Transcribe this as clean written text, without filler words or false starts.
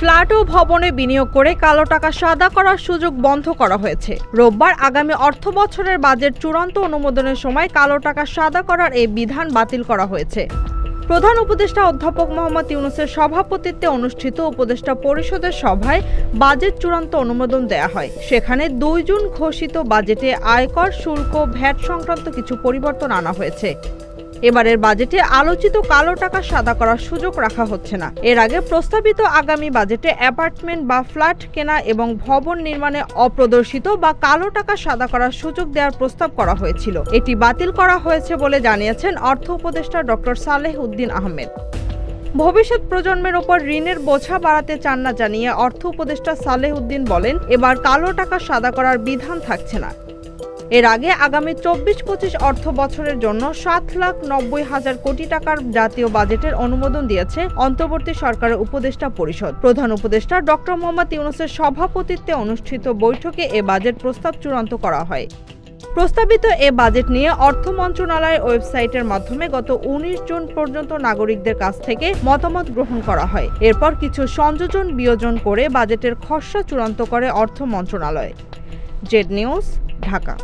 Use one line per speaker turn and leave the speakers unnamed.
Flat ও ভবনে বিনিয়োগ করে কালো টাকা সাদা করার সুযোগ বন্ধ করা হয়েছে। রোববার আগামী অর্থ বছরের বাজেট চূড়ান্ত অনুমোদনের সময় কালো টাকা সাদা করার এই বিধান বাতিল করা হয়েছে। প্রধান উপদেষ্টা অধ্যাপক মোহাম্মদ ইউনূসের সভাপতিত্বে অনুষ্ঠিত উপদেষ্টা পরিষদের সভায় বাজেট চূড়ান্ত অনুমোদন দেয়া হয়। সেখানে 2 জুন ঘোষিত বাজেটে আয়কর, শুল্ক, ভ্যাট সংক্রান্ত কিছু পরিবর্তন আনা হয়েছে। এবারের বাজেটে আলোচিত কালো টাকা সাদা করার সুযোগ রাখা হচ্ছে না। এর আগে প্রস্তাবিত আগামী বাজেটে অ্যাপার্টমেন্ট বা ফ্ল্যাট কেনা এবং ভবন নির্মাণে অপ্রদর্শিত বা কালো টাকা সাদা করার সুযোগ দেওয়ার প্রস্তাব করা হয়েছিল। এটি বাতিল করা হয়েছে বলে জানিয়েছেন অর্থ উপদেষ্টা ডক্টর সালেহ উদ্দিন আহমেদ। ভবিষ্যৎ প্রজন্মের ওপর ঋণের বোঝা বাড়াতে চান না জানিয়ে অর্থ উপদেষ্টা সালেহ উদ্দিন বলেন, এবার কালো টাকা সাদা করার বিধান থাকছে না। এর আগে আগামী 24-25 অর্থ বছরের জন্য 7,90,000 কোটি টাকার জাতীয় বাজেটের অনুমোদন দিয়েছে অন্তর্বর্তী সরকারের উপদেষ্টা পরিষদ। প্রধান উপদেষ্টা ডক্টর মোহাম্মদ ইউনূসের সভাপতিত্বে অনুষ্ঠিত বৈঠকে এ বাজেট প্রস্তাব চূড়ান্ত করা হয়। প্রস্তাবিত এ বাজেট নিয়ে অর্থ মন্ত্রণালয়ের ওয়েবসাইটের মাধ্যমে গত 19 জুন পর্যন্ত নাগরিকদের কাছ থেকে মতামত গ্রহণ করা হয়। এরপর কিছু সংযোজন বিয়োজন করে বাজেটের খসড়া চূড়ান্ত করে অর্থ মন্ত্রণালয়। Z news, Dhaka.